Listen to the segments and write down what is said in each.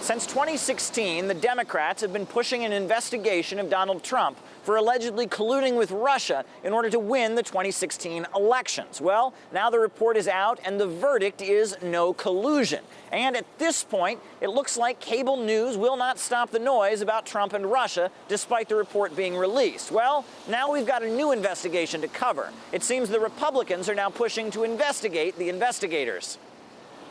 Since 2016, the Democrats have been pushing an investigation of Donald Trump for allegedly colluding with Russia in order to win the 2016 elections. Well, now the report is out, and the verdict is no collusion. And at this point, it looks like cable news will not stop the noise about Trump and Russia, despite the report being released. Well, now we've got a new investigation to cover. It seems the Republicans are now pushing to investigate the investigators.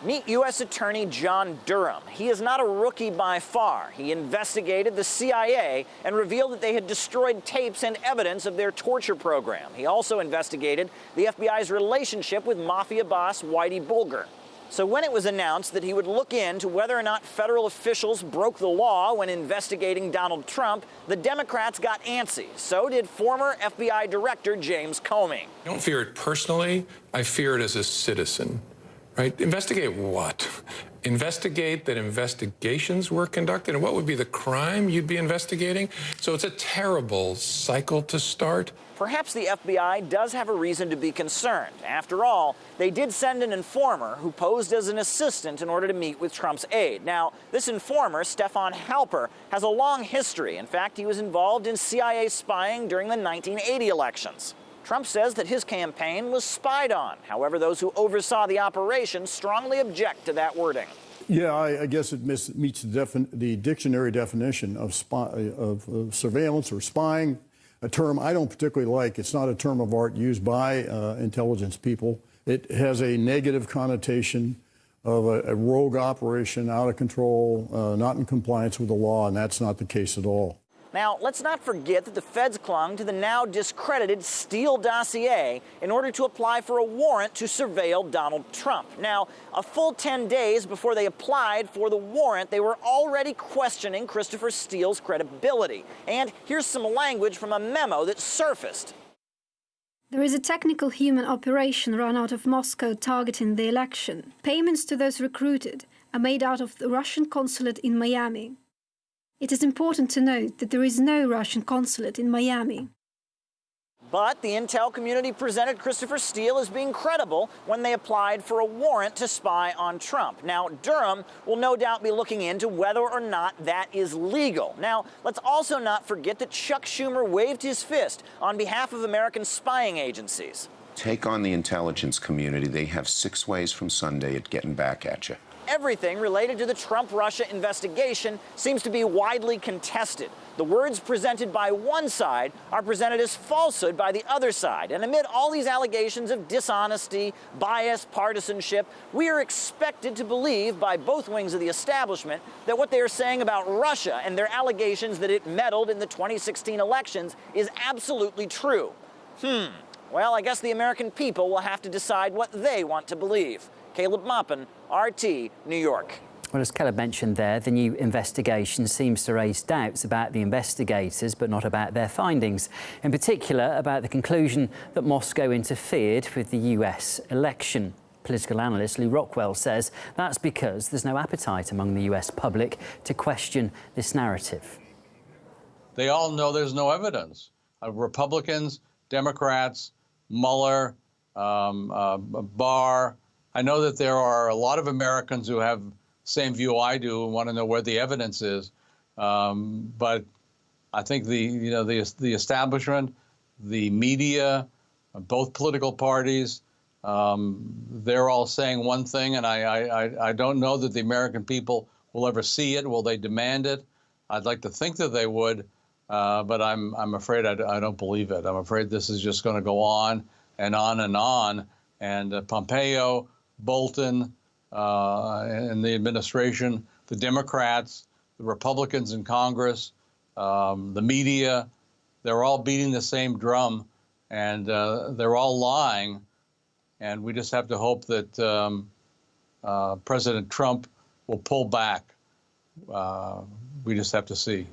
Meet U.S. Attorney John Durham. He is not a rookie by far. He investigated the CIA and revealed that they had destroyed tapes and evidence of their torture program. He also investigated the FBI's relationship with mafia boss Whitey Bulger. So when it was announced that he would look into whether or not federal officials broke the law when investigating Donald Trump, the Democrats got antsy. So did former FBI Director James Comey. I don't fear it personally. I fear it as a citizen. Right? Investigate what? Investigate that investigations were conducted, and what would be the crime you'd be investigating? So it's a terrible cycle to start. Perhaps the FBI does have a reason to be concerned. After all, they did send an informer who posed as an assistant in order to meet with Trump's aide. Now, this informer, Stefan Halper, has a long history. In fact, he was involved in CIA spying during the 1980 elections. Trump says that his campaign was spied on. However, those who oversaw the operation strongly object to that wording. Yeah, I guess it meets the dictionary definition of surveillance or spying, a term I don't particularly like. It's not a term of art used by intelligence people. It has a negative connotation of a rogue operation, out of control, not in compliance with the law, and that's not the case at all. Now, let's not forget that the feds clung to the now discredited Steele dossier in order to apply for a warrant to surveil Donald Trump. Now, a full 10 days before they applied for the warrant, they were already questioning Christopher Steele's credibility. And here's some language from a memo that surfaced. There is a technical human operation run out of Moscow targeting the election. Payments to those recruited are made out of the Russian consulate in Miami. It is important to note that there is no Russian consulate in Miami. But the intel community presented Christopher Steele as being credible when they applied for a warrant to spy on Trump. Now, Durham will no doubt be looking into whether or not that is legal. Now, let's also not forget that Chuck Schumer waved his fist on behalf of American spying agencies. Take on the intelligence community. They have 6 ways from Sunday at getting back at you. Everything related to the Trump-Russia investigation seems to be widely contested. The words presented by one side are presented as falsehood by the other side. And amid all these allegations of dishonesty, bias, partisanship, we are expected to believe by both wings of the establishment that what they are saying about Russia and their allegations that it meddled in the 2016 elections is absolutely true. Well, I guess the American people will have to decide what they want to believe. Caleb Maupin, RT, New York. Well, as Caleb mentioned there, the new investigation seems to raise doubts about the investigators, but not about their findings. In particular, about the conclusion that Moscow interfered with the US election. Political analyst Lou Rockwell says that's because there's no appetite among the US public to question this narrative. They all know there's no evidence. Republicans, Democrats, Mueller, Barr. I know that there are a lot of Americans who have the same view I do and want to know where the evidence is. But I think the establishment, the media, both political parties, they're all saying one thing, and I don't know that the American people will ever see it. Will they demand it? I'd like to think that they would, but I'm afraid I don't believe it. I'm afraid this is just going to go on and on and on. And Pompeo, Bolton, and the administration, the Democrats, the Republicans in Congress, the media, they're all beating the same drum, and they're all lying. And we just have to hope that President Trump will pull back. We just have to see.